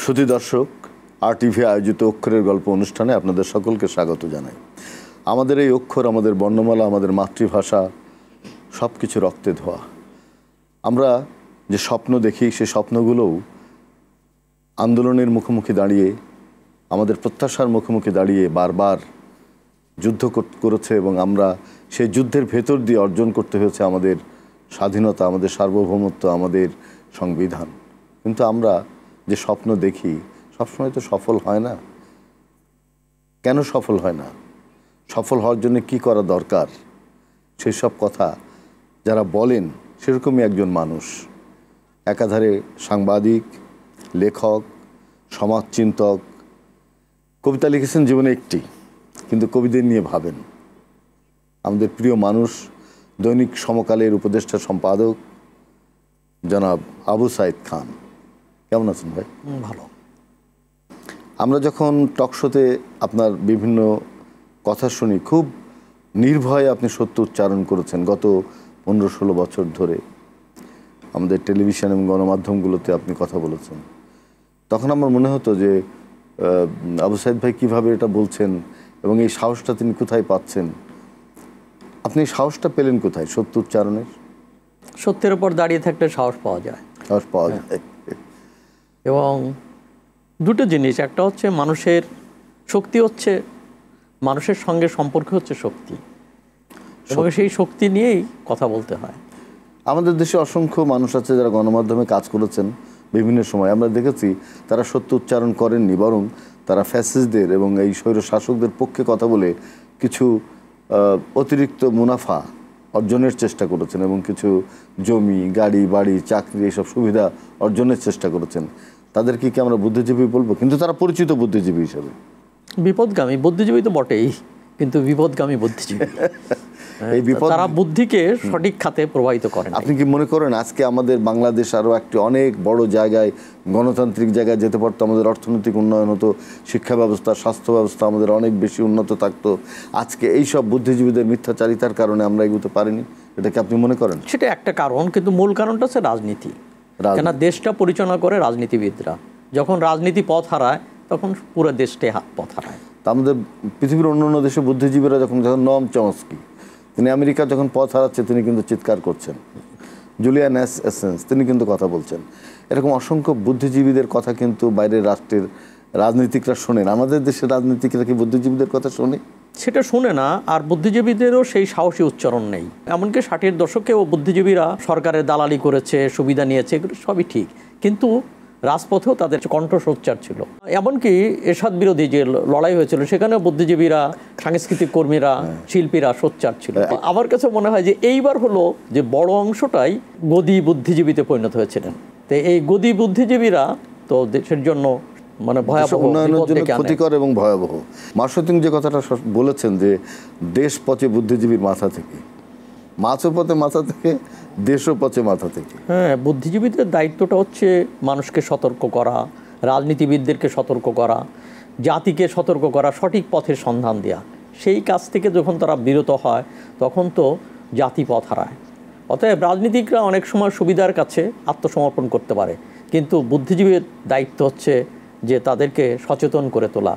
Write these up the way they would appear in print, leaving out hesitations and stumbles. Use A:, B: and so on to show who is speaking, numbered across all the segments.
A: শ্রোতা দর্শক, RTV আয়োজিত অক্ষরের গল্প অনুষ্ঠানে আপনাদের সকলকে স্বাগত জানাই। আমাদের এই অক্ষর, আমাদের বর্ণমালা, আমাদের মাতৃভাষা সব কিছু রক্তে ধোয়া। আমরা যে স্বপ্ন দেখি, সেই স্বপ্নগুলোও আন্দোলনের মুখোমুখি দাঁড়িয়ে, আমাদের প্রত্যাশার মুখোমুখি দাঁড়িয়ে বারবার যুদ্ধ করেছে এবং আমরা সেই যুদ্ধের ভেতর দিয়ে অর্জন করতে হয়েছে আমাদের স্বাধীনতা, আমাদের সার্বভৌমত্ব, আমাদের সংবিধান। কিন্তু আমরা যে স্বপ্ন দেখি সবসময় তো সফল হয় না। কেন সফল হয় না? সফল হওয়ার জন্য কি করা দরকার, সেই সব কথা যারা বলেন সেরকমই একজন মানুষ। একাধারে সাংবাদিক, লেখক, সমাজচিন্তক, কবিতা লিখেছেন জীবনে একটি, কিন্তু কবিদের নিয়ে ভাবেন। আমাদের প্রিয় মানুষ, দৈনিক সমকালের উপদেষ্টা সম্পাদক জনাব আবু সাইদ খান। কেমন আছেন ভাই?
B: ভালো।
A: আমরা যখন টকশোতে আপনার বিভিন্ন কথা শুনি, খুব নির্ভয়ে আপনি সত্য উচ্চারণ করেছেন গত 15-16 বছর ধরে। আমাদের টেলিভিশন এবং গণমাধ্যমগুলোতে আপনি কথা বলেছেন। তখন আমার মনে হতো যে আবু সাইদ ভাই কীভাবে এটা বলছেন এবং এই সাহসটা তিনি কোথায় পাচ্ছেন। আপনি এই সাহসটা পেলেন কোথায় সত্য উচ্চারণের?
B: সত্যের উপর দাঁড়িয়ে থাকলে সাহস পাওয়া যায়।
A: সাহস পাওয়া যায়।
B: এবং দুটো জিনিস, একটা হচ্ছে মানুষের শক্তি, হচ্ছে মানুষের সঙ্গে সম্পর্ক হচ্ছে শক্তি, এবং সেই শক্তি নিয়েই কথা বলতে হয়।
A: আমাদের দেশে অসংখ্য মানুষ আছে যারা গণমাধ্যমে কাজ করেছেন বিভিন্ন সময়। আমরা দেখেছি তারা সত্য উচ্চারণ করেননি, বরং তারা ফ্যাসিস্টদের এবং এই স্বৈর শাসকদের পক্ষে কথা বলে কিছু অতিরিক্ত মুনাফা অর্জনের চেষ্টা করেছেন এবং কিছু জমি, গাড়ি, বাড়ি, চাকরি, এইসব সুবিধা অর্জনের চেষ্টা করেছেন। তাদেরকে কি আমরা বুদ্ধিজীবী বলবো? কিন্তু তারা পরিচিত বুদ্ধিজীবী হিসেবে।
B: বিপদগামী বুদ্ধিজীবী তো বটেই, কিন্তু বিপদগামী বুদ্ধিজীবী।
A: এই বিপদ,
B: তারা বুদ্ধিকে সঠিক খাতে প্রবাহিত করেন।
A: আপনি কি মনে করেন আজকে আমাদের বাংলাদেশ আরও একটি অনেক বড় জায়গায়, গণতান্ত্রিক জায়গায় যেতে পারতো? আমাদের অর্থনৈতিক উন্নয়ন হতো, শিক্ষা ব্যবস্থা, স্বাস্থ্য ব্যবস্থা আমাদের অনেক বেশি উন্নত থাকতো। আজকে এই সব বুদ্ধিজীবীদের মিথ্যাচারিতার কারণে আমরা এগোতে পারিনি। এটা কি আপনি মনে করেন?
B: সেটা একটা কারণ, কিন্তু মূল কারণটা হচ্ছে রাজনীতি। কেন দেশটা পরিচালনা করে রাজনীতিবিদরা। যখন রাজনীতি পথ হারায় তখন পুরো দেশটাই পথ হারায়।
A: তা আমাদের পৃথিবীর অন্যান্য দেশে বুদ্ধিজীবীরা যখন নম চমস্কি, তিনি আমেরিকা যখন পথ হারাচ্ছে তিনি কিন্তু চিৎকার করছেন। জুলিয়ান অ্যাসেন্স তিনি কিন্তু কথা বলছেন। এরকম অসংখ্য বুদ্ধিজীবীদের কথা কিন্তু বাইরের রাষ্ট্রের রাজনীতিকরা শোনেন। আমাদের দেশের রাজনীতিকরা কি বুদ্ধিজীবীদের কথা শোনে?
B: সেটা শুনে না। আর বুদ্ধিজীবীদেরও সেই সাহসী উচ্চারণ নেই। এমনকি 60-এর দশকেও বুদ্ধিজীবীরা সরকারের দালালি করেছে, সুবিধা নিয়েছে, এগুলো সবই ঠিক, কিন্তু রাজপথেও তাদের কণ্ঠ সোচ্চার ছিল। এমনকি এরশাদ বিরোধী যে লড়াই হয়েছিল সেখানেও বুদ্ধিজীবীরা, সাংস্কৃতিক কর্মীরা, শিল্পীরা সোচ্চার ছিল। আমার কাছে মনে হয় যে এইবার হলো যে বড় অংশটাই গদি বুদ্ধিজীবীতে পরিণত হয়েছিলেন। তো এই গদি বুদ্ধিজীবীরা তো দেশের জন্য মানে ভয়াবহ,
A: উন্নয়নের জন্য ক্ষতিকর এবং ভয়াবহ। মার্শতিং যে কথাটা বলেছেন যে দেশ পচে বুদ্ধিজীবীর মাথা থেকে, মাছও পথে মাথা থেকে, দেশও পচে মাথা থেকে।
B: হ্যাঁ, বুদ্ধিজীবীদের দায়িত্বটা হচ্ছে মানুষকে সতর্ক করা, রাজনীতিবিদদেরকে সতর্ক করা, জাতিকে সতর্ক করা, সঠিক পথের সন্ধান দেওয়া। সেই কাজ থেকে যখন তারা বিরত হয় তখন তো জাতি পথ হারায়। অতএব রাজনীতিকরা অনেক সময় সুবিধার কাছে আত্মসমর্পণ করতে পারে, কিন্তু বুদ্ধিজীবীর দায়িত্ব হচ্ছে যে তাদেরকে সচেতন করে তোলা,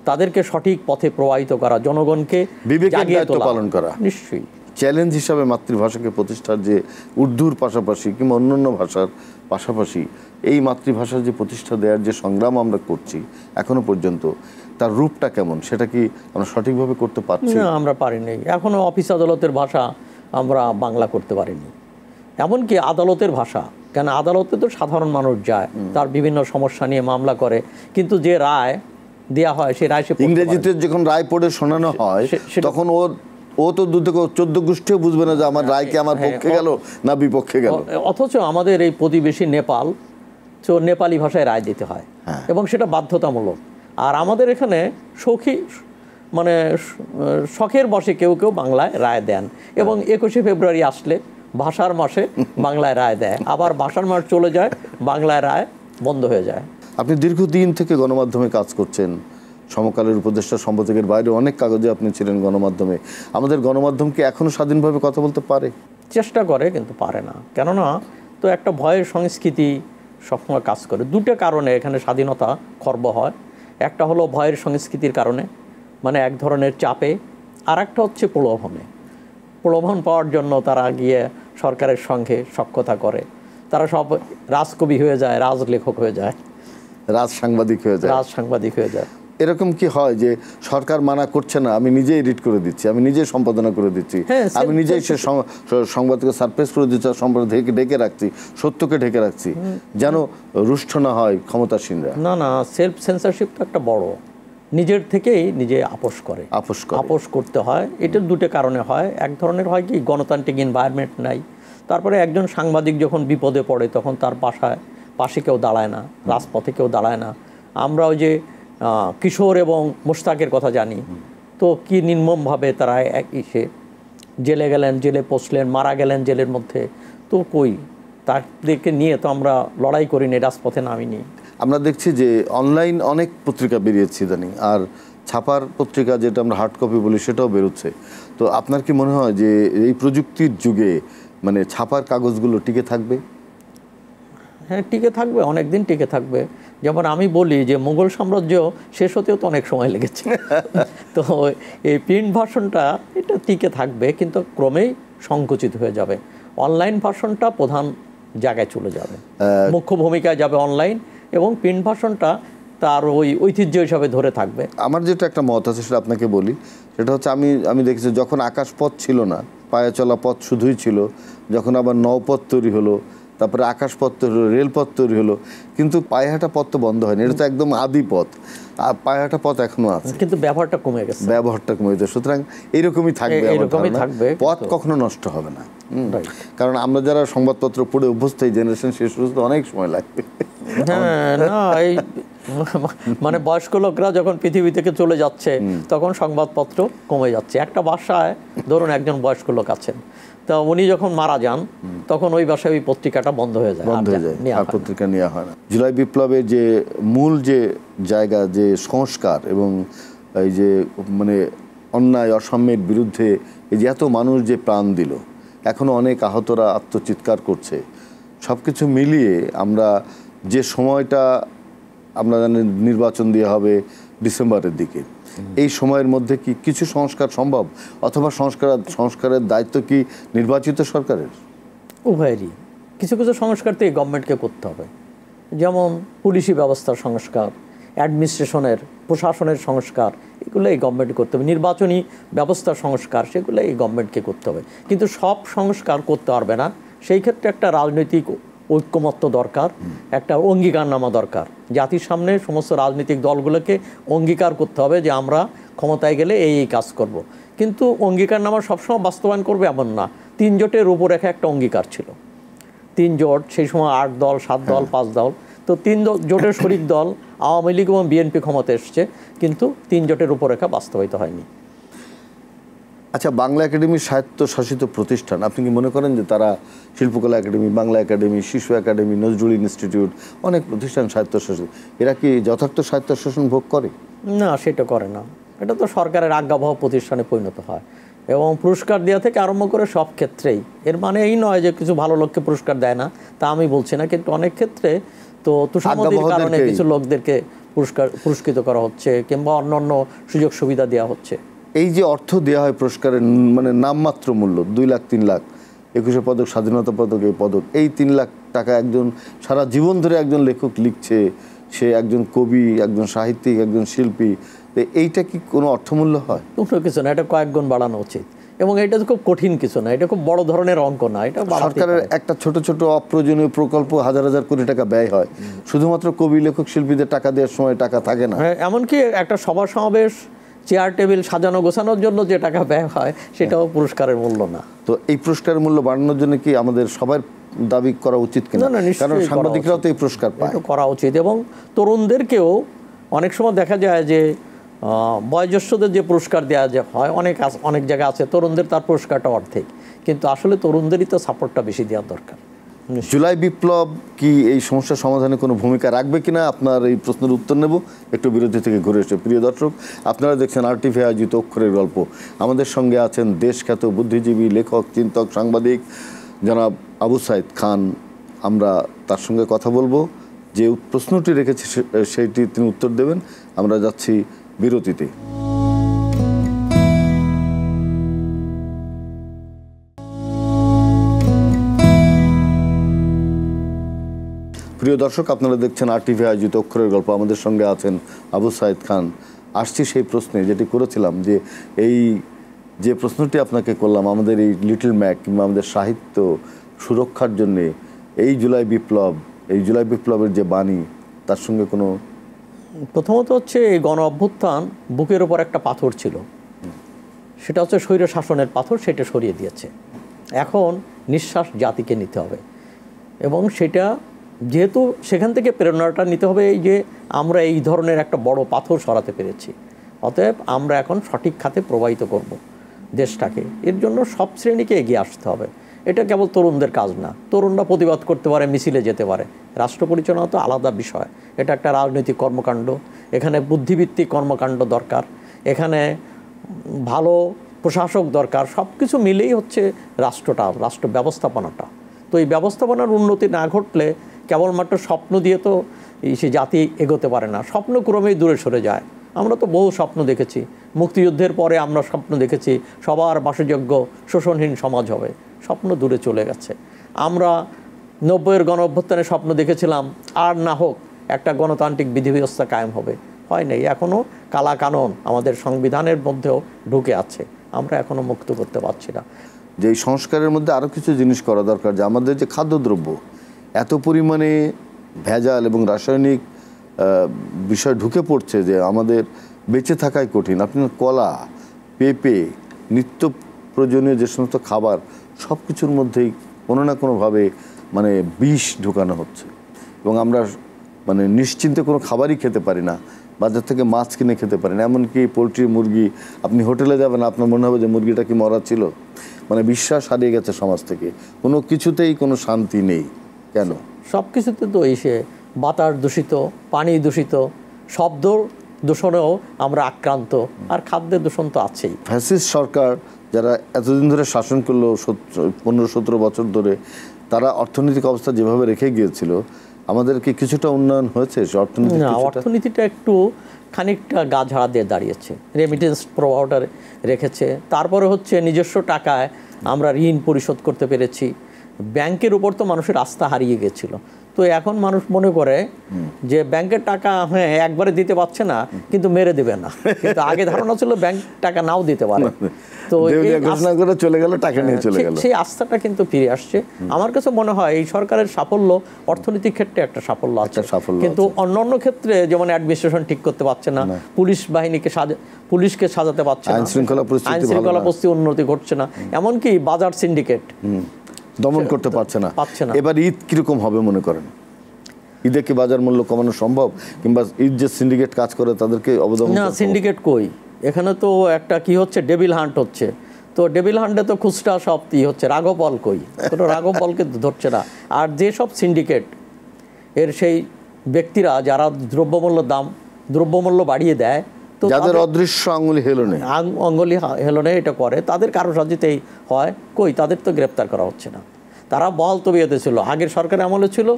B: তাদেরকে সঠিক পথে প্রবাহিত করা, জনগণকে
A: বিবেকের দায়িত্ব পালন করা।
B: নিশ্চয়ই
A: চ্যালেঞ্জ হিসাবে মাতৃভাষাকে প্রতিষ্ঠার যে উর্দুর পাশাপাশি কিংবা অন্যান্য ভাষার পাশাপাশি এই মাতৃভাষার যে প্রতিষ্ঠা দেওয়ার যে সংগ্রাম আমরা করছি এখনো পর্যন্ত, তার রূপটা কেমন সেটা কি আমরা সঠিকভাবে করতে পারছি?
B: না, আমরা পারিনি। এখনো অফিস আদালতের ভাষা আমরা বাংলা করতে পারিনি। এমনকি আদালতের ভাষা, কেন আদালতে তো সাধারণ মানুষ যায়, তার বিভিন্ন সমস্যা নিয়ে মামলা করে, কিন্তু যে রায় দেওয়া হয় সেই রায় সে
A: ইংরেজিতে যখন রায় পড়ে শোনানো হয় তখন ও তো 14 গোষ্ঠীও বুঝবে না যে আমার রায় কি আমার পক্ষে গেল না বিপক্ষে গেল।
B: অথচ আমাদের এই প্রতিবেশী নেপাল, তো নেপালি ভাষায় রায় দিতে হয় এবং সেটা বাধ্যতামূলক। আর আমাদের এখানে মানে শখের বসে কেউ কেউ বাংলায় রায় দেন, এবং 21শে ফেব্রুয়ারি আসলে ভাষার মাসে বাংলায় রায় দেয়, আবার ভাষার মাস চলে যায়, বাংলায় রায় বন্ধ হয়ে যায়।
A: আপনি দীর্ঘদিন থেকে গণমাধ্যমে কাজ করছেন, সমকালের উপদেষ্টা সম্পাদকের বাইরে অনেক কাগজে আপনি ছিলেন গণমাধ্যমে। আমাদের গণমাধ্যম কি এখনো স্বাধীনভাবে কথা বলতে পারে?
B: চেষ্টা করে, কিন্তু পারে না। কেননা তো একটা ভয়ের সংস্কৃতি, সবসময় কাজ করে। দুটো কারণে এখানে স্বাধীনতা খর্ব হয়। একটা হলো ভয়ের সংস্কৃতির কারণে, মানে এক ধরনের চাপে, আর একটা হচ্ছে প্রলোভন পাওয়ার জন্য তারা গিয়ে সরকারের সঙ্গে সখ্যতা করে। তারা সব রাজকবি হয়ে যায়, রাজলেখক হয়ে যায়,
A: রাজ সাংবাদিক হয়ে যায়। এরকম কি হয় যে সরকার মানা করছে না, আমি নিজে এডিট করে দিচ্ছি, আমি নিজে সম্পাদনা করে দিচ্ছি, আমি নিজেই সে সংবাদকে সারপ্রাইজ করে দিচ্ছি, সম্পাদক ঢেকে রাখছি, সত্যকে ঢেকে রাখছি, যেন রুষ্ট না হয় ক্ষমতাসীনরা?
B: না, সেলফ সেন্সরশিপ তো একটা বড়, নিজের থেকেই নিজে আপোষ করতে হয়। এটার দুটো কারণে হয়। এক ধরনের হয় কি, গণতান্ত্রিক এনভায়রনমেন্ট নাই। তারপরে একজন সাংবাদিক যখন বিপদে পড়ে তখন তার পাশে কেউ দাঁড়ায় না, রাজপথে কেউ দাঁড়ায় না। আমরা ওই যে কিশোর এবং মোশতাকের কথা জানি, তো কি নির্মমভাবে তারা জেলে গেলেন, জেলে পৌঁছলেন, মারা গেলেন জেলের মধ্যে। তো কই, তাদেরকে নিয়ে তো আমরা লড়াই করিনি, রাজপথে নামিনি।
A: আমরা দেখছি যে অনলাইন অনেক পত্রিকা বেরিয়েছে ইদানিং, আর ছাপার পত্রিকা যেটা আমরা হার্ড কপি বলি সেটাও বেরোচ্ছে। তো আপনার কি মনে হয় যে এই প্রযুক্তির যুগে মানে ছাপার কাগজগুলো টিকে থাকবে?
B: হ্যাঁ, টিকে থাকবে, অনেক দিন টিকে থাকবে। যেমন আমি বলি যে মুঘল সাম্রাজ্য শেষ হতেও তো অনেক সময় লেগেছে। তো এই প্রিন্ট ভার্সনটা এটা টিকে থাকবে, কিন্তু ক্রমেই সংকুচিত হয়ে যাবে। অনলাইন ভার্সনটা প্রধান জায়গায় চলে যাবে, মুখ্য ভূমিকায় যাবে অনলাইন, এবং প্রিন্ট ভার্সনটা তার ওই ঐতিহ্য হিসাবে ধরে থাকবে।
A: আমার যেটা একটা মত আছে সেটা আপনাকে বলি, সেটা হচ্ছে আমি দেখেছি যখন আকাশপথ ছিল না, পায়ে চলা পথ শুধুই ছিল, যখন আবার নৌপথ তৈরি হলো, তারপরে আকাশপথ তৈরি হলো, রেলপথ তৈরি হলো, কিন্তু পায়েহাঁটা পথ তো বন্ধ হয়নি। এটা তো একদম আদি পথ, আর পায়েহাঁটা পথ এখনো আছে,
B: কিন্তু ব্যবহারটা কমে গেছে।
A: সুতরাং এইরকমই থাকবে, পথ কখনো নষ্ট হবে না। কারণ আমরা যারা সংবাদপত্র পড়ে অভ্যস্ত, এই জেনারেশন শেষ পর্যন্ত অনেক সময় লাগবে।
B: হ্যাঁ, না, এই মানে বয়স্ক লোকরা যখন পৃথিবী থেকে চলে যাচ্ছে তখন সংবাদপত্র কমে যাচ্ছে। একটা বাসায় ধরুন একজন বয়স্ক লোক আছেন, তা উনি যখন মারা যান তখন ওই বাসায় ওই পত্রিকাটা বন্ধ হয়ে যায়,
A: আর পত্রিকা নেওয়া হয় না। জুলাই বিপ্লবের যে মূল যে জায়গা, যে সংস্কার এবং এই যে মানে অন্যায় অসাম্যের বিরুদ্ধে এই যে এত মানুষ যে প্রাণ দিল, এখনো অনেক আহতরা আত্মচিৎকার করছে, সব কিছু মিলিয়ে আমরা যে সময়টা আমরা জানি নির্বাচন দেওয়া হবে ডিসেম্বরের দিকে, এই সময়ের মধ্যে কি কিছু সংস্কার সম্ভব, অথবা সংস্কারের দায়িত্ব কি নির্বাচিত সরকারের?
B: উভয়েরই। কিছু কিছু সংস্কার তো এই গভর্নমেন্টকে করতে হবে, যেমন পুলিশি ব্যবস্থার সংস্কার, অ্যাডমিনিস্ট্রেশনের প্রশাসনের সংস্কার, এগুলো এই গভর্নমেন্ট করতে হবে। নির্বাচনী ব্যবস্থার সংস্কার, সেগুলো এই গভর্নমেন্টকে করতে হবে। কিন্তু সব সংস্কার করতে পারবে না, সেই ক্ষেত্রে একটা রাজনৈতিক ঐক্যমত্য দরকার, একটা অঙ্গীকারনামা দরকার। জাতির সামনে সমস্ত রাজনৈতিক দলগুলোকে অঙ্গীকার করতে হবে যে আমরা ক্ষমতায় গেলে এই কাজ করব। কিন্তু অঙ্গীকারনামা সবসময় বাস্তবায়ন করবে এমন না। 3 জোটের রূপরেখা একটা অঙ্গীকার ছিল, 3 জোট, সেই সময় 8 দল, 7 দল, 5 দল। তো 3 জোটের শরিক দল আওয়ামী লীগ এবং বিএনপি ক্ষমতা এসছে, কিন্তু 3 জোটের রূপরেখা বাস্তবায়িত হয়নি।
A: আচ্ছা, বাংলা একাডেমি স্বায়ত্তশাসিত প্রতিষ্ঠান, আপনি কি মনে করেন যে তারা শিল্পকলা একাডেমি, বাংলা একাডেমি, শিশু একাডেমি, নজরুল ইনস্টিটিউট, অনেক প্রতিষ্ঠান স্বায়ত্তশাসিত, এরা কি যথার্থ স্বায়ত্তশাসন ভোগ করে?
B: না, সেটা করে না। এটা তো সরকারের আজ্ঞাবহ প্রতিষ্ঠানে পরিণত হয়, এবং পুরস্কার দেওয়া থেকে আরম্ভ করে সব ক্ষেত্রেই। এর মানে এই নয় যে কিছু ভালো লোককে পুরস্কার দেয় না, তা আমি বলছি না, কিন্তু অনেক ক্ষেত্রে তো তুষামদির কারণে কিছু লোকদেরকে পুরস্কৃত করা হচ্ছে, কিংবা অন্যান্য সুযোগ সুবিধা দেওয়া হচ্ছে।
A: এই যে অর্থ দেওয়া হয় পুরস্কারের, মানে নামমাত্র মূল্য 2 লাখ 3 লাখ, 21শে পদক, স্বাধীনতা পদক, এই পদক, এই 3 লাখ টাকা একজন সারা জীবন ধরে একজন লেখক লিখছে, সে একজন কবি, একজন সাহিত্যিক, একজন শিল্পী, এইটা কি কোনো অর্থমূল্য হয়?
B: কোনো কিছু না, এটা কয়েক গুণ বাড়ানো উচিত। এবং এটা তো খুব কঠিন কিছু না, এটা খুব বড় ধরনের অঙ্ক না। এটা
A: সরকারের একটা ছোট ছোট অপ্রয়োজনীয় প্রকল্প হাজার হাজার কোটি টাকা ব্যয় হয়, শুধুমাত্র কবি, লেখক, শিল্পীদের টাকা দেওয়ার সময় টাকা থাকে না।
B: এমনকি একটা সভা সমাবেশ, চেয়ার টেবিল সাজানো গোছানোর জন্য যে টাকা ব্যয় হয়, সেটাও পুরস্কারের মূল্য না।
A: তো এই পুরস্কারের মূল্য বাড়ানোর জন্য কি আমাদের সবার দাবি করা উচিত কিনা? কারণ সাংবাদিকরাও তো এই পুরস্কার পায়,
B: করা উচিত। এবং তরুণদেরকেও অনেক সময় দেখা যায় যে বয়োজ্যেষ্ঠদের যে পুরস্কার দেওয়া হয়, অনেক জায়গা আছে তরুণদের তার পুরস্কারটা অর্ধেক, কিন্তু আসলে তরুণদেরই তো সাপোর্টটা বেশি দেওয়ার দরকার।
A: জুলাই বিপ্লব কি এই সমস্যার সমাধানে কোনো ভূমিকা রাখবে কিনা, আপনার এই প্রশ্নের উত্তর নেব একটু বিরতি থেকে ঘুরে এসে। প্রিয় দর্শক, আপনারা দেখছেন RTV আয়োজিত অক্ষরের গল্প। আমাদের সঙ্গে আছেন দেশখ্যাত বুদ্ধিজীবী, লেখক, চিন্তক, সাংবাদিক জনাব আবু সাঈদ খান আমরা তার সঙ্গে কথা বলবো, যে প্রশ্নটি রেখেছি সেইটি তিনি উত্তর দেবেন। আমরা যাচ্ছি বিরতিতে। প্রিয় দর্শক, আপনারা দেখছেন RTV আয়োজিত অক্ষরের গল্প। আমাদের সঙ্গে আছেন আবু সাইদ খান। আসছি সেই প্রশ্নে যেটি করেছিলাম, যে এই যে প্রশ্নটি আপনাকে করলাম, আমাদের এই লিটল ম্যাক কিংবা আমাদের সাহিত্য সুরক্ষার জন্যে এই জুলাই বিপ্লবের যে বাণী, তার সঙ্গে কোনো
B: প্রথমত হচ্ছে এই গণ অভ্যুত্থান বুকের ওপর একটা পাথর ছিল, সেটা হচ্ছে স্বৈর শাসনের পাথর, সেটা সরিয়ে দিয়েছে। এখন নিঃশ্বাস জাতিকে নিতে হবে, এবং সেটা যেহেতু সেখান থেকে প্রেরণাটা নিতে হবে, এই যে আমরা এই ধরনের একটা বড় পাথর সরাতে পেরেছি, অতএব আমরা এখন সঠিক খাতে প্রবাহিত করব দেশটাকে। এর জন্য সব শ্রেণীকে এগিয়ে আসতে হবে। এটা কেবল তরুণদের কাজ না, তরুণরা প্রতিবাদ করতে পারে, মিছিলে যেতে পারে, রাষ্ট্র পরিচালনা তো আলাদা বিষয়, এটা একটা রাজনৈতিক কর্মকাণ্ড। এখানে বুদ্ধিভিত্তিক কর্মকাণ্ড দরকার, এখানে ভালো প্রশাসক দরকার। সব কিছু মিলেই হচ্ছে রাষ্ট্র ব্যবস্থাপনাটা। তো এই ব্যবস্থাপনার উন্নতি না ঘটলে কেবলমাত্র স্বপ্ন দিয়ে তো সে জাতি এগোতে পারে না, স্বপ্ন ক্রমেই দূরে সরে যায়। আমরা তো বহু স্বপ্ন দেখেছি, মুক্তিযুদ্ধের পরে আমরা স্বপ্ন দেখেছি সবার বাসযোগ্য শোষণহীন সমাজ হবে, স্বপ্ন দূরে চলে গেছে। আমরা 90-এর গণ অভ্যুত্থানে স্বপ্ন দেখেছিলাম আর না হোক একটা গণতান্ত্রিক বিধিব্যবস্থা কায়েম হবে, হয় নাই। এখনও কালা কানুন আমাদের সংবিধানের মধ্যেও ঢুকে আছে, আমরা এখনও মুক্ত করতে পারছি না।
A: যে এই সংস্কারের মধ্যে আরও কিছু জিনিস করা দরকার, যে আমাদের যে খাদ্যদ্রব্য এত পরিমাণে ভেজাল এবং রাসায়নিক বিষয় ঢুকে পড়ছে যে আমাদের বেঁচে থাকাই কঠিন। আপনার কলা, পেঁপে, নিত্য প্রয়োজনীয় যে সমস্ত খাবার, সব কিছুর মধ্যেই কোনো না কোনোভাবে মানে বিষ ঢোকানো হচ্ছে, এবং আমরা মানে নিশ্চিন্তে কোনো খাবারই খেতে পারি না, বাজার থেকে মাছ কিনে খেতে পারি না। এমনকি পোলট্রি, মুরগি, আপনি হোটেলে যাবেন, আপনার মনে হবে যে মুরগিটা কি মরা ছিল। মানে বিশ্বাস হারিয়ে গেছে সমাজ থেকে, কোনো কিছুতেই কোনো শান্তি নেই। কেন?
B: সব কিছুতে তো এসে বাতাস দূষিত, পানি দূষিত, শব্দ দূষণেও আমরা আক্রান্ত, আর খাদ্যের দূষণ তো আছেই।
A: ফ্যাসিস্ট সরকার যারা এতদিন ধরে শাসন করলো, 15-17 বছর ধরে, তারা অর্থনৈতিক অবস্থা যেভাবে রেখে গিয়েছিল, আমাদের কি কিছুটা উন্নয়ন হয়েছে অর্থনীতি?
B: না, অর্থনীতিটা একটু খানিকটা গা ঝাড়া দিয়ে দাঁড়িয়েছে। রেমিটেন্স প্রবাহটা রেখেছে, তারপরে হচ্ছে নিজস্ব টাকায় আমরা ঋণ পরিশোধ করতে পেরেছি। ব্যাংকের উপর তো মানুষের আস্থা হারিয়ে গেছিল, তো এখন মানুষ মনে করে যে ব্যাংকের টাকা হ্যাঁ একবারে দিতে পারছে না, কিন্তু মেরে দেবে না। কিন্তু আগে ধারণা ছিল ব্যাংক টাকা নাও দিতে পারে, তো
A: ঘোষণা করে চলে গেল, টাকা নিয়ে চলে গেল।
B: সেই আস্থাটা কিন্তু ফিরে আসছে। আমার কাছে মনে হয় এই সরকারের সাফল্য অর্থনৈতিক ক্ষেত্রে একটা সাফল্য আছে, কিন্তু অন্যান্য ক্ষেত্রে যেমন অ্যাডমিনিস্ট্রেশন ঠিক করতে পারছে না, পুলিশকে সাজাতে পারছে না, আইন শৃঙ্খলা পরিস্থিতি উন্নতি ঘটছে না, এমনকি বাজার সিন্ডিকেট
A: দমন করতে পারছে না। এবার ঈদ কিরকম হবে মনে করেন? ঈদে কি বাজার মূল্য কমানো সম্ভব? কিংবা ঈদ যে সিন্ডিকেট কাজ করে তাদেরকে অবদমন?
B: না, সিন্ডিকেট কই, এখানে তো একটা কি হচ্ছে, ডেভিল হান্ট হচ্ছে। তো ডেভিল হান্টে তো খুচরা সব কি হচ্ছে, রাঘবপাল কই, কোনো রাঘবপালকে ধরছে না। আর যেসব সিন্ডিকেট এর সেই ব্যক্তিরা যারা দ্রব্যমূল্য বাড়িয়ে দেয়, তো
A: যাদের অদৃশ্য আঙুলি
B: হেলনে এটা করে, তাদের কারো সাজিতেই হয়, কই তাদের তো গ্রেপ্তার করা হচ্ছে না। তারা বল তবিয়তে ছিল, আগের সরকারের আমলে ছিল,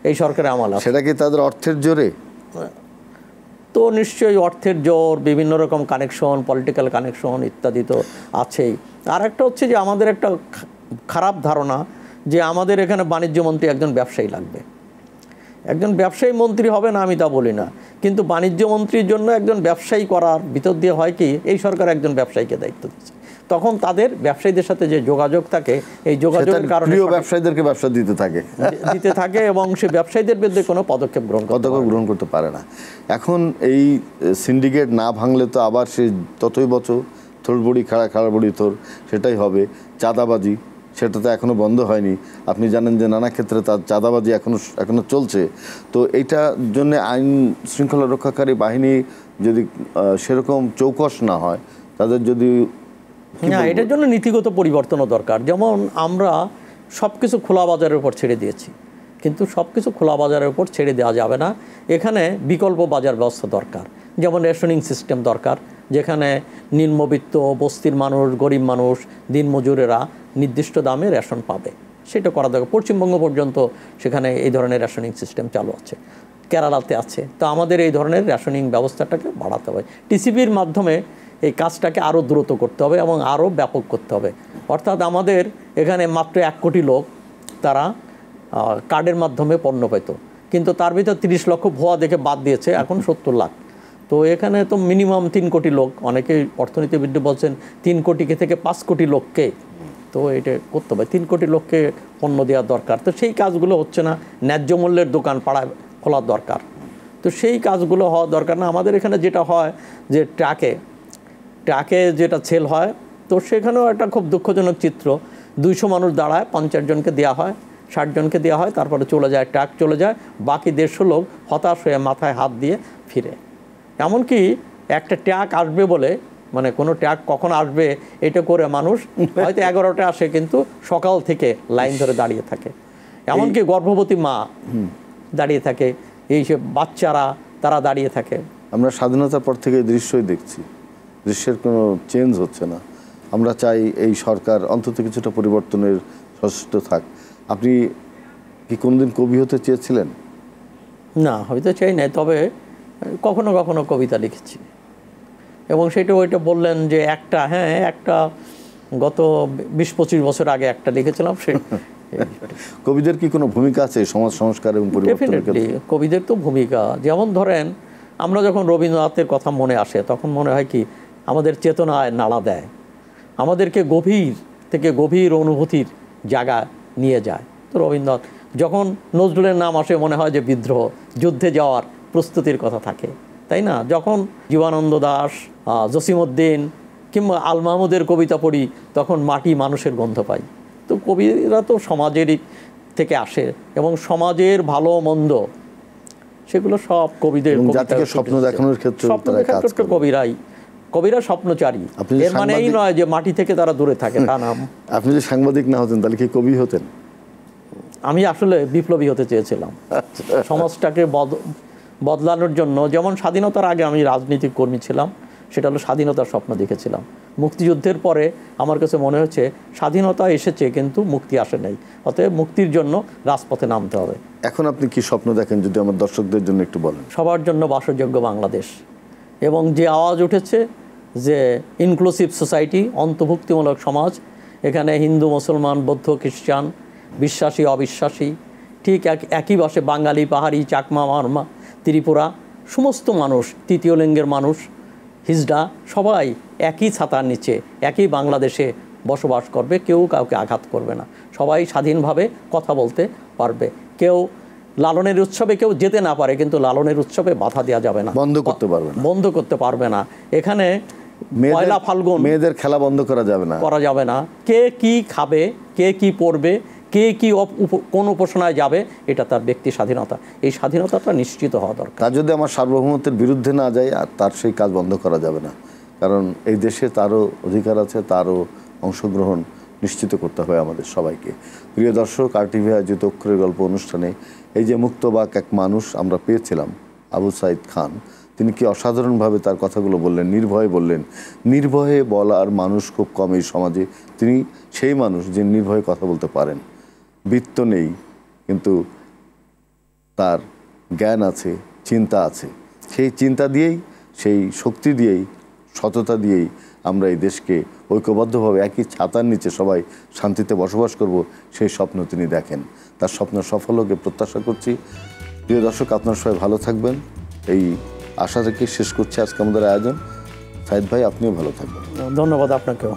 B: এই সরকারের আমলে।
A: সেটা কি তাদের অর্থের জোরে?
B: তো নিশ্চয়ই অর্থের জোর, বিভিন্ন রকম কানেকশন, পলিটিক্যাল কানেকশন ইত্যাদি তো আছেই। আর একটা হচ্ছে যে আমাদের একটা খারাপ ধারণা যে আমাদের এখানে বাণিজ্য মন্ত্রী একজন ব্যবসায়ী লাগবে। একজন ব্যবসায়ী মন্ত্রী হবে না আমি তা বলি না, কিন্তু বাণিজ্য মন্ত্রীর জন্য একজন ব্যবসায়ী করার ভিতর দিয়ে হয় কি, এই সরকার একজন ব্যবসায়ীকে দায়িত্ব দিচ্ছে, তখন তাদের ব্যবসায়ীদের সাথে যে যোগাযোগ থাকে, এই যোগাযোগের কারণে
A: ব্যবসায়ীদেরকে ব্যবসা দিতে থাকে
B: এবং সে ব্যবসায়ীদের বিরুদ্ধে কোনো পদক্ষেপ
A: গ্রহণ করতে পারে না। এখন এই সিন্ডিকেট না ভাঙলে তো আবার সে ততই বছর থোড়বড়ি খাড়া বড়ি থোর, সেটাই হবে। চাঁদাবাজি, সেটা তো এখনও বন্ধ হয়নি। আপনি জানেন যে নানা ক্ষেত্রে তার চাঁদাবাজি এখনো চলছে। তো এইটার জন্য আইন শৃঙ্খলা রক্ষাকারী বাহিনী যদি সেরকম চৌকস না হয়, তাদের যদি
B: না, এটার জন্য নীতিগত পরিবর্তনও দরকার। যেমন আমরা সব কিছু খোলা বাজারের উপর ছেড়ে দিয়েছি, কিন্তু সব কিছু খোলা বাজারের উপর ছেড়ে দেওয়া যাবে না। এখানে বিকল্প বাজার ব্যবস্থা দরকার, যেমন রেশনিং সিস্টেম দরকার, যেখানে নিম্নবিত্ত, বস্তির মানুষ, গরিব মানুষ, দিনমজুরেরা নির্দিষ্ট দামে রেশন পাবে, সেটা করা দরকার। পশ্চিমবঙ্গ পর্যন্ত সেখানে এই ধরনের রেশনিং সিস্টেম চালু আছে, কেরালাতে আছে। তো আমাদের এই ধরনের রেশনিং ব্যবস্থাটাকে বাড়াতে হবে। টিসিবির মাধ্যমে এই কাজটাকে আরও দ্রুত করতে হবে এবং আরও ব্যাপক করতে হবে। অর্থাৎ আমাদের এখানে মাত্র 1 কোটি লোক তারা কার্ডের মাধ্যমে পণ্য পেত, কিন্তু তার ভিতর 30 লক্ষ ভুয়া দেখে বাদ দিয়েছে, এখন 70 লাখ। তো এখানে তো মিনিমাম 3 কোটি লোক, অনেকে অর্থনীতিবিদ বলছেন 3 কোটি থেকে 5 কোটি লোককে তো এটা করতে হবে। 3 কোটি লোককে পণ্য দেওয়ার দরকার। তো সেই কাজগুলো হচ্ছে না। ন্যায্য মূল্যের দোকান পাড়ায় খোলার দরকার। তো সেই কাজগুলো হওয়া দরকার না। আমাদের এখানে যেটা হয় যে ট্রাকে যেটা সেল হয়, তো সেখানেও একটা খুব দুঃখজনক চিত্র। 200 মানুষ দাঁড়ায়, 50 জনকে দেওয়া হয়, 60 জনকে দেওয়া হয়, তারপরে চলে যায়, ট্রাক চলে যায়, বাকি 150 লোক হতাশ হয়ে মাথায় হাত দিয়ে ফিরে। এমনকি একটা ট্রাক আসবে বলে, মানে কোনো ট্রাক কখন আসবে এটা করে মানুষ হয়তো 11টায় আসে, কিন্তু সকাল থেকে লাইন ধরে দাঁড়িয়ে থাকে। এমনকি গর্ভবতী মা দাঁড়িয়ে থাকে, এইসব বাচ্চারা তারা দাঁড়িয়ে থাকে।
A: আমরা স্বাধীনতার পর থেকে এই দৃশ্যই দেখছি, দৃশ্যের কোনো চেঞ্জ হচ্ছে না। আমরা চাই এই সরকার অন্তত কিছুটা পরিবর্তনের সচেষ্ট থাক। আপনি কি কোনোদিন কবি হতে চেয়েছিলেন?
B: না, হয়তো চাই নাই, তবে কখনো কখনো কবিতা লিখেছি। এবং সেটা ওইটা বললেন যে একটা গত 20-25 বছর আগে একটা লিখেছিলাম। সে
A: কবিদের কি কোনো ভূমিকা আছে সমাজ সংস্কার এবং পরিবর্তনের ক্ষেত্রে?
B: কবিদের তো ভূমিকা, যেমন ধরেন আমরা যখন রবীন্দ্রনাথের কথা মনে আসে, তখন মনে হয় কি আমাদের চেতনায় নাড়া দেয়, আমাদেরকে গভীর থেকে গভীর অনুভূতির জায়গা নিয়ে যায়। তো রবীন্দ্রনাথ, যখন নজরুলের নাম আসে মনে হয় যে বিদ্রোহ, যুদ্ধে যাওয়ার প্রস্তুতির কথা থাকে, তাই না? যখন জীবনানন্দ দাশ, জসিমউদ্দিন কিংবা আল মাহমুদের কবিতা পড়ি, তখন মাটি মানুষের গন্ধ পাই। তো কবিরা তো সমাজেরই থেকে আসে, এবং সমাজের ভালো মন্দ সেগুলো সব কবিদের
A: স্বপ্ন দেখানোর ক্ষেত্রে
B: কবিরা স্বপ্নচারী। এর মানে এই নয় যে মাটি থেকে তারা দূরে থাকে, তা না।
A: আপনি যদি সাংবাদিক না হতেন তাহলে কি কবি হতেন?
B: আমি আসলে বিপ্লবী হতে চেয়েছিলাম, সমাজটাকে বদলানোর জন্য। যেমন স্বাধীনতার আগে আমি রাজনৈতিক কর্মী ছিলাম, সেটা হলো স্বাধীনতার স্বপ্ন দেখেছিলাম। মুক্তিযুদ্ধের পরে আমার কাছে মনে হচ্ছে স্বাধীনতা এসেছে কিন্তু মুক্তি আসে নাই, অতএব মুক্তির জন্য রাজপথে নামতে হবে।
A: এখন আপনি কি স্বপ্ন দেখেন যদি আমার দর্শকদের জন্য একটু বলেন?
B: সবার জন্য বাসযোগ্য বাংলাদেশ, এবং যে আওয়াজ উঠেছে যে ইনক্লুসিভ সোসাইটি, অন্তর্ভুক্তিমূলক সমাজ, এখানে হিন্দু, মুসলমান, বৌদ্ধ, খ্রিস্টান, বিশ্বাসী, অবিশ্বাসী, ঠিক একই বাসে বাঙালি, পাহাড়ি, চাকমা, মারমা, ত্রিপুরা, সমস্ত মানুষ, তৃতীয় লিঙ্গের মানুষ, হিজড়া, সবাই একই ছাতার নিচে একই বাংলাদেশে বসবাস করবে। কেউ কাউকে আঘাত করবে না, সবাই স্বাধীনভাবে কথা বলতে পারবে। কেউ লালনের উৎসবে কেউ যেতে না পারে, কিন্তু লালনের উৎসবে বাধা দেওয়া যাবে না,
A: বন্ধ করতে পারবে না।
B: এখানে পয়লা ফাল্গুন
A: মেয়েদের খেলা বন্ধ করা যাবে না।
B: কে কি খাবে, কে কি পড়বে, কে কি কোন উপাসনায় যাবে, এটা তার ব্যক্তি স্বাধীনতা। এই স্বাধীনতাটা নিশ্চিত হওয়া দরকার।
A: তা যদি আমার সার্বভৌমত্বের বিরুদ্ধে না যায়, আর তার সেই কাজ বন্ধ করা যাবে না, কারণ এই দেশে তারও অধিকার আছে, তারও অংশগ্রহণ নিশ্চিত করতে হবে আমাদের সবাইকে। প্রিয় দর্শক, RTV আয়োজিত অক্ষরের গল্প অনুষ্ঠানে এই যে মুক্তবাক এক মানুষ আমরা পেয়েছিলাম, আবু সাইদ খান, তিনি কি অসাধারণভাবে তার কথাগুলো বললেন, নির্ভয়ে বললেন। নির্ভয়ে বলার মানুষ খুব কম এই সমাজে। তিনি সেই মানুষ যে নির্ভয়ে কথা বলতে পারেন। বৃত্ত নেই, কিন্তু তার জ্ঞান আছে, চিন্তা আছে। সেই চিন্তা দিয়েই, সেই শক্তি দিয়েই, সততা দিয়েই আমরা এই দেশকে ঐক্যবদ্ধভাবে একই ছাতার নিচে সবাই শান্তিতে বসবাস করব, সেই স্বপ্ন তিনি দেখেন। তার স্বপ্ন সফল হোক প্রত্যাশা করছি। প্রিয় দর্শক, আপনারা সবাই ভালো থাকবেন, এই আশা থেকে শেষ করছি আজকে আমাদের আয়োজন। সাইদ ভাই, আপনিও ভালো থাকবেন।
B: ধন্যবাদ আপনাকেও।